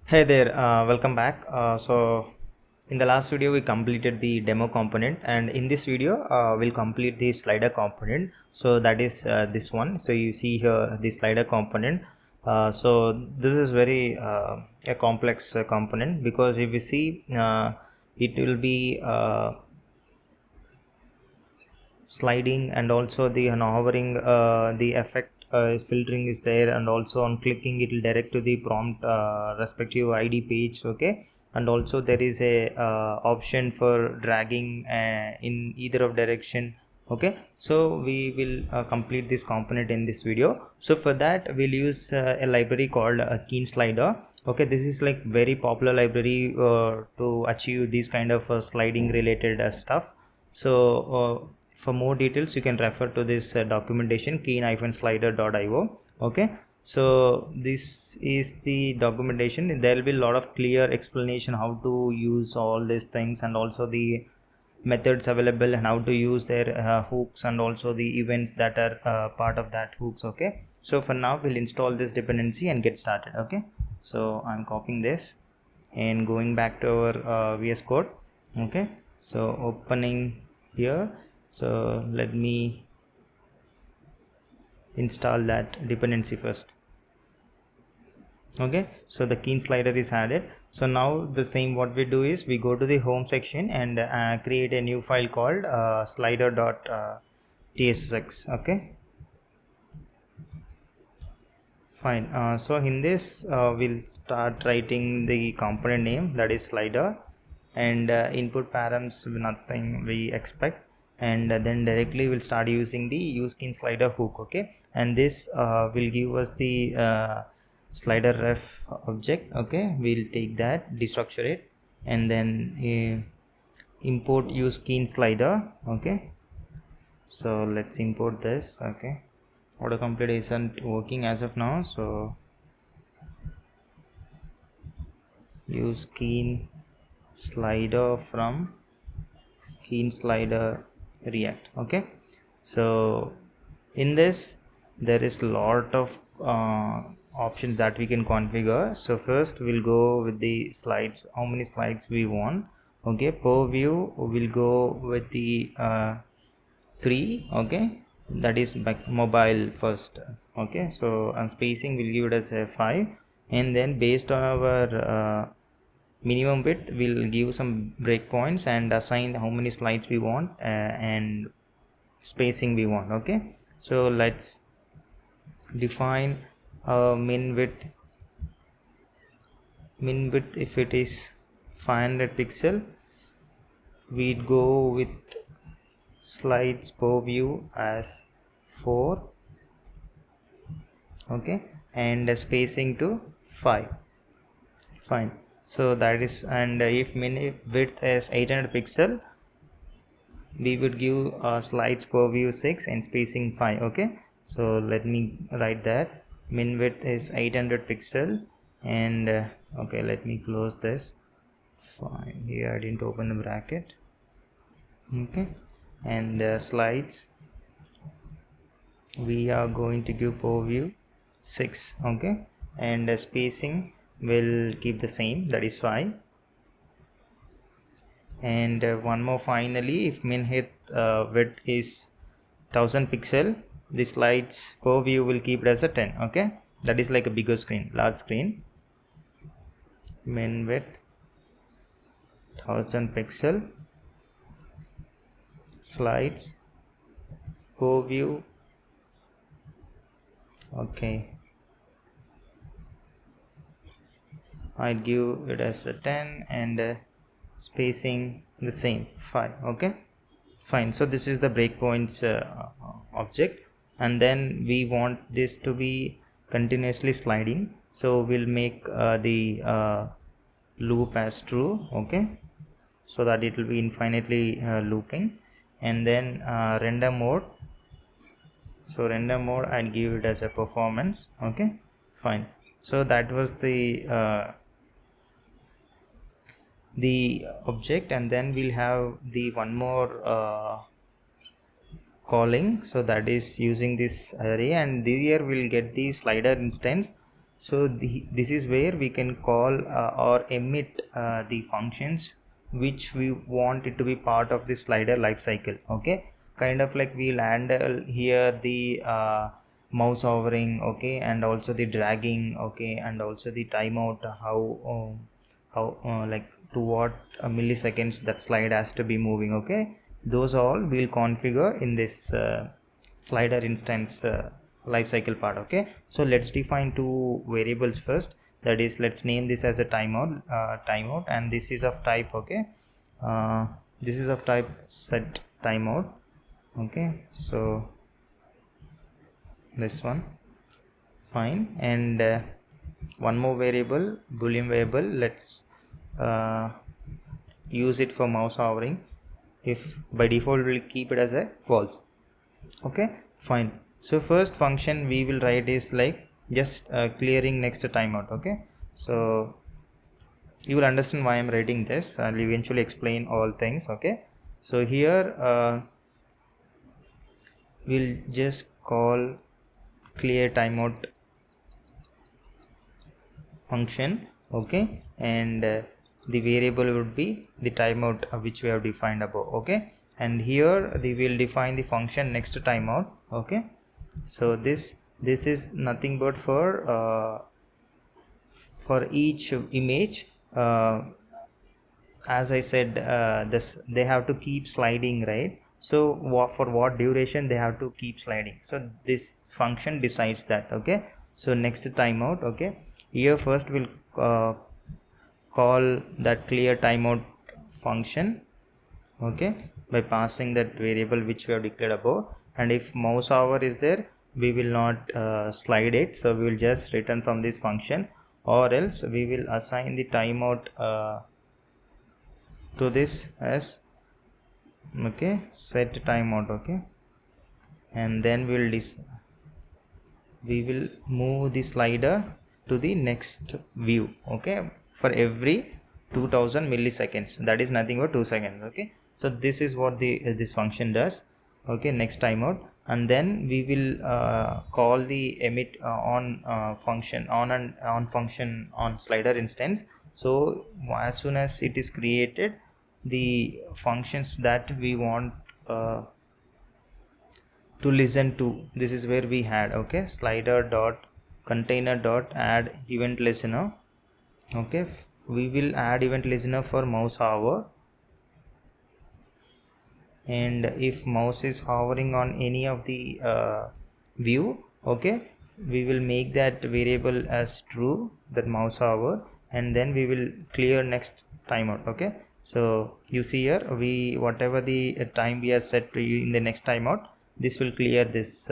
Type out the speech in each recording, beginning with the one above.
Hey there, welcome back. In the last video we completed the demo component, and in this video we'll complete the slider component. So that is this one. So you see here the slider component. So this is very a complex component, because if you see it will be sliding, and also the hovering, the effect filtering is there, and also on clicking it will direct to the prompt respective id page. Okay, and also there is a option for dragging in either of direction. Okay, so we will complete this component in this video. So for that we'll use a library called keen slider. Okay, this is like very popular library to achieve this kind of sliding related stuff. So for more details you can refer to this documentation keen-slider.io. okay, so this is the documentation. There will be a lot of clear explanation how to use all these things, and also the methods available, and how to use their hooks, and also the events that are part of that hooks. Okay, so for now we'll install this dependency and get started. Okay, so I'm copying this and going back to our VS Code. Okay, so opening here, so let me install that dependency first. Okay, so the keen slider is added. So now the same what we do is we go to the home section and create a new file called slider.tsx. okay, fine. So in this we'll start writing the component name, that is slider, and input params nothing we expect, and then directly we'll start using the useKeen slider hook. Okay, and this will give us the slider ref object. Okay, we'll take that, destructure it, and then import useKeen slider. Okay, so let's import this. Okay, autocomplete isn't working as of now, so use keen slider from keen slider react. Okay, so in this there is a lot of options that we can configure. So first we'll go with the slides, how many slides we want. Okay, per view we'll go with the 3. okay, that is back mobile first. Okay, so and spacing will give it as a 5, and then based on our minimum width we'll give some breakpoints and assign how many slides we want and spacing we want. Okay, so let's define min width. If it is 500 pixel, we'd go with slides per view as 4. okay, and spacing to 5. fine, so that is, and if min width is 800 pixel, we would give slides per view 6 and spacing 5. okay, so let me write that. Min width is 800 pixel, and okay, let me close this. Fine, here I didn't open the bracket. Okay, and slides we are going to give per view 6. okay, and spacing will keep the same, that is 5. And one more, finally, if min width is 1000 pixel, the slides per view will keep it as a 10. okay, that is like a bigger screen, large screen. Min width 1000 pixel, slides per view, okay, I'd give it as a 10, and spacing the same, 5. okay, fine. So this is the breakpoints object, and then we want this to be continuously sliding, so we'll make the loop as true. okay, so that it will be infinitely looping. And then render mode, so render mode I'd give it as a performance. okay, fine. So that was the object, and then we'll have the one more calling, so that is using this array, and here we'll get the slider instance. So this is where we can call or emit the functions which we want it to be part of the slider lifecycle. Okay, kind of like we'll handle here the mouse hovering, okay, and also the dragging, okay, and also the timeout, how like to what milliseconds that slide has to be moving. Okay, those all we'll configure in this slider instance lifecycle part. Okay, so let's define two variables first. That is, let's name this as a timeout, and this is of type, okay, this is of type set timeout. Okay, so this one, fine. And one more variable, boolean variable, let's uh, use it for mouse hovering. If by default we'll keep it as a false. Okay, fine. So first function we will write is like just clearing next timeout. Okay, so you will understand why I'm writing this. I'll eventually explain all things. Okay, so here we'll just call clear timeout function. Okay, and the variable would be the timeout which we have defined above. Okay, and here we will define the function next timeout. Okay, so this is nothing but for each image, as I said, this they have to keep sliding, right? So for what duration they have to keep sliding, so this function decides that. Okay, so next timeout. Okay, here first we'll call that clear timeout function, okay, by passing that variable which we have declared above. And if mouse hover is there, we will not slide it, so we will just return from this function, or else we will assign the timeout to this as, okay, set timeout. Okay, and then we will move the slider to the next view, okay, for every 2000 milliseconds, that is nothing but 2 seconds. Okay, so this is what the this function does. Okay, next timeout, and then we will call the emit on function on function on slider instance. So as soon as it is created, the functions that we want to listen to, this is where we had, okay, slider dot container dot add event listener. Okay, we will add event listener for mouse hover, and if mouse is hovering on any of the view, okay, we will make that variable as true, that mouse hover, and then we will clear next timeout. Okay, so you see here, we whatever the time we have set to in the next timeout, this will clear this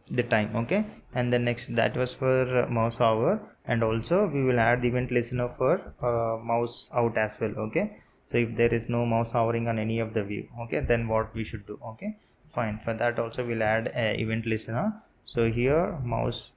the time. Okay, and the next, that was for mouse hover, and also we will add the event listener for mouse out as well. Okay, so if there is no mouse hovering on any of the view, okay, then what we should do? Okay, fine, for that also we'll add event listener. So here mouse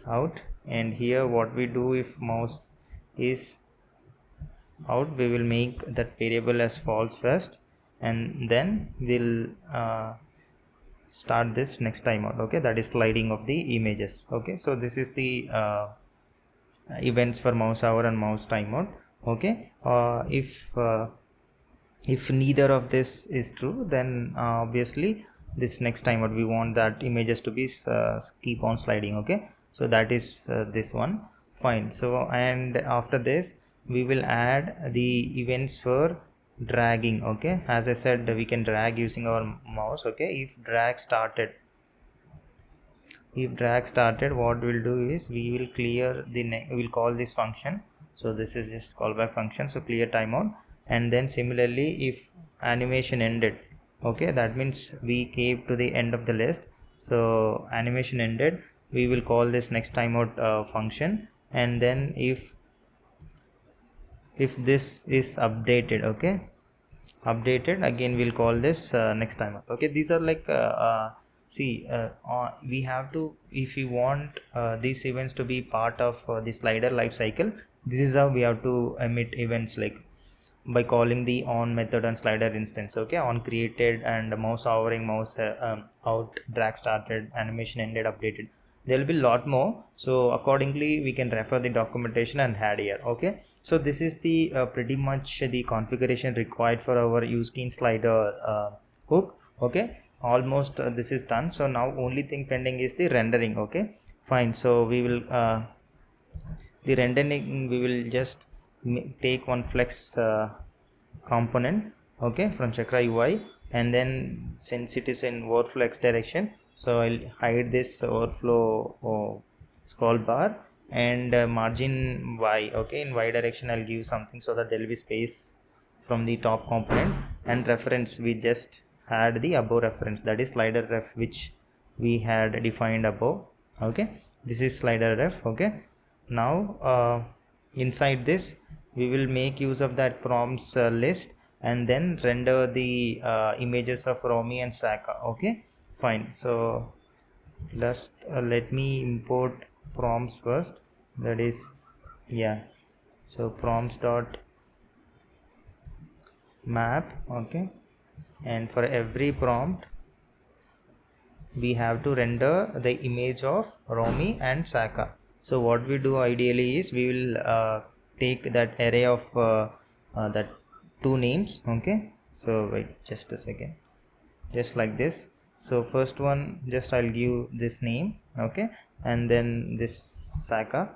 out, and here what we do, if mouse is out, we will make that variable as false first, and then we'll start this next timeout. Okay, that is sliding of the images. Okay, so this is the events for mouse hour and mouse timeout. Okay, if neither of this is true, then obviously this next timeout we want that images to be keep on sliding. Okay, so that is this one, fine. So and after this we will add the events for dragging. Okay, as I said, we can drag using our mouse. Okay, if drag started, what we'll do is we will clear the we'll call this function. So this is just callback function, so clear timeout. And then similarly, if animation ended, okay, that means we came to the end of the list, so animation ended, we will call this next timeout function. And then if this is updated, okay, updated again, we'll call this next timeout. Okay, these are like see, we have to, if we want these events to be part of the slider life cycle, this is how we have to emit events. Like by calling the on method and slider instance. Okay, on created and mouse hovering, mouse out, drag started, animation ended, updated. There will be a lot more, so accordingly we can refer the documentation and add here. Okay, so this is the pretty much the configuration required for our use key slider hook. Okay, almost this is done. So now only thing pending is the rendering. Okay, fine. So we will the rendering, we will just take one flex component, okay, from ChakraUI, and then since it is in overflow X direction, so I'll hide this overflow scroll bar and margin Y. Okay, in Y direction I'll give something so that there will be space from the top component, and reference we just had the above reference, that is slider ref, which we had defined above. Okay, this is slider ref. Okay, now inside this we will make use of that prompts list and then render the images of Romeo and Saka. Okay, fine. So just let me import prompts first, that is, yeah, so prompts dot map. Okay, and for every prompt we have to render the image of Romy and Saka. So what we do ideally is we will take that array of that two names. Okay, so wait just a second, just like this. So first one, just I'll give this name. Okay, and then this Saka.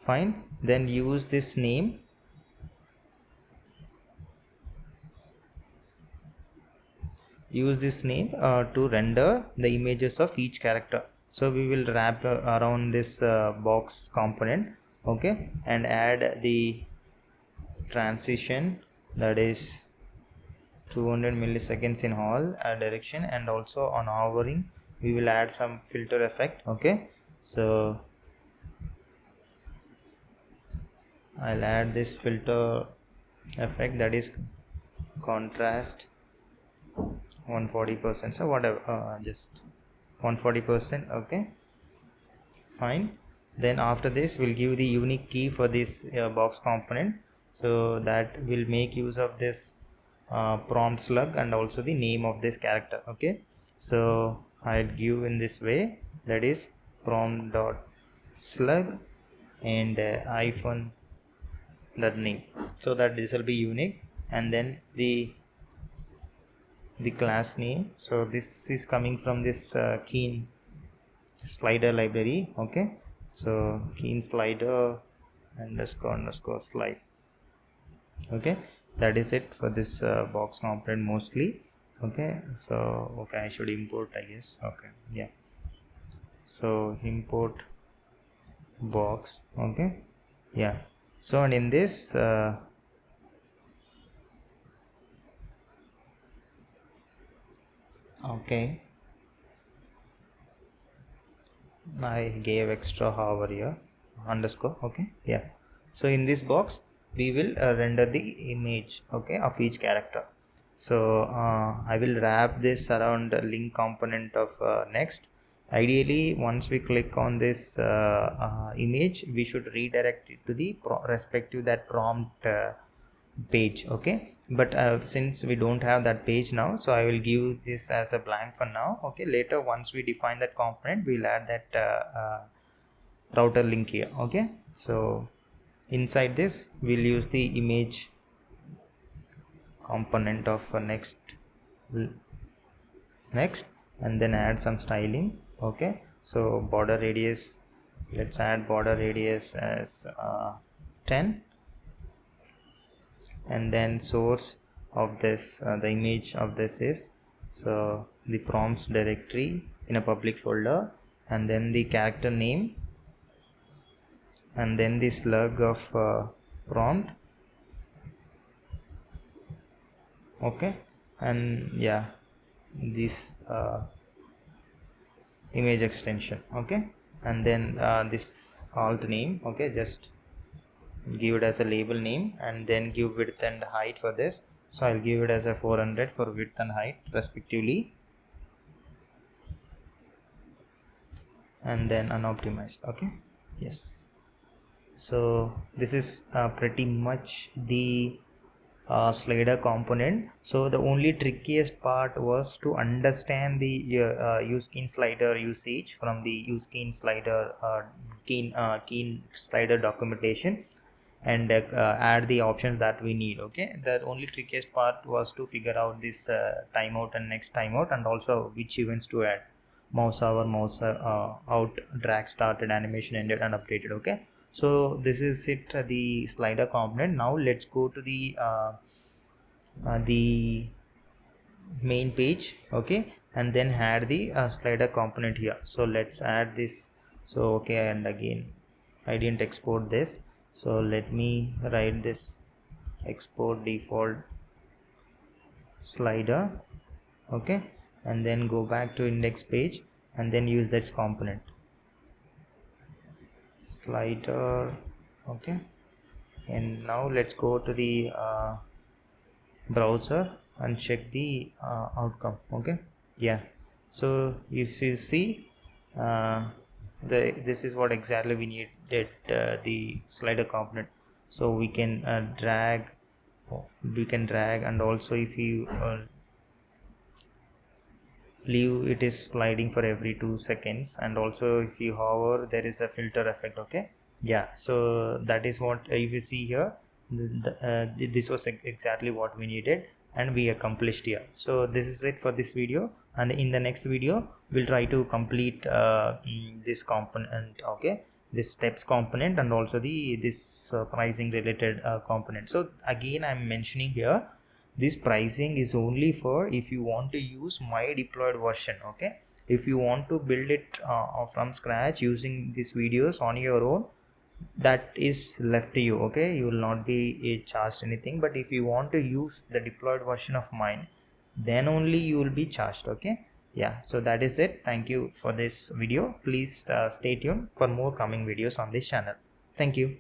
Fine, then use this name, to render the images of each character. So we will wrap around this box component. Okay, and add the transition, that is 200 milliseconds in all direction, and also on hovering we will add some filter effect. Okay, so I'll add this filter effect, that is contrast 140%, so whatever, just 140%. Okay, fine. Then after this we'll give the unique key for this box component, so that will make use of this prompt slug and also the name of this character. Okay, so I'll give in this way, that is prompt dot slug and hyphen that name, so that this will be unique. And then the class name, so this is coming from this keen slider library. Okay, so keen slider underscore slide. Okay, that is it for this box component mostly. Okay, so okay, I should import, I guess. Okay, yeah, so import box. Okay, yeah, so and in this okay, I gave extra hover here, underscore. Okay, yeah, so in this box we will render the image, okay, of each character. So I will wrap this around the link component of next. Ideally, once we click on this image, we should redirect it to the respective that prompt page. Okay, but since we don't have that page now, so I will give this as a blank for now. Okay, later once we define that component, we'll add that router link here. Okay, so inside this we'll use the image component of next, and then add some styling. Okay, so border radius, let's add border radius as 10, and then source of this the image of this is, so the prompts directory in a public folder, and then the character name, and then the slug of prompt. Okay, and yeah, this image extension. Okay, and then this alt name. Okay, just give it as a label name, and then give width and height for this. So I'll give it as a 400 for width and height respectively, and then unoptimized. Okay, yes, So this is pretty much the slider component. So the only trickiest part was to understand the useKey slider usage from the useKey slider key slider documentation, and add the options that we need. Okay, the only trickiest part was to figure out this timeout and next timeout, and also which events to add: mouse over, mouse out, drag started, animation ended, and updated. Okay, so this is it, the slider component. Now let's go to the main page. Okay, and then add the slider component here. So let's add this. So okay, and again I didn't export this, so let me write this: export default slider. Okay, and then go back to index page and then use that component slider. Okay, and now let's go to the browser and check the outcome. Okay, yeah, so if you see, uh, this is what exactly we needed, the slider component. So we can drag, and also if you leave, it is sliding for every 2 seconds, and also if you hover, there is a filter effect. Okay, yeah, so that is what if you see here, this was exactly what we needed and we accomplished here. So this is it for this video, and in the next video we'll try to complete this component. Okay, this steps component, and also this pricing related component. So again, I'm mentioning here, this pricing is only for if you want to use my deployed version. Okay, if you want to build it from scratch using these videos on your own, that is left to you. Okay, you will not be charged anything, but if you want to use the deployed version of mine, then only you will be charged. Okay, yeah, so that is it. Thank you for this video. Please stay tuned for more coming videos on this channel. Thank you.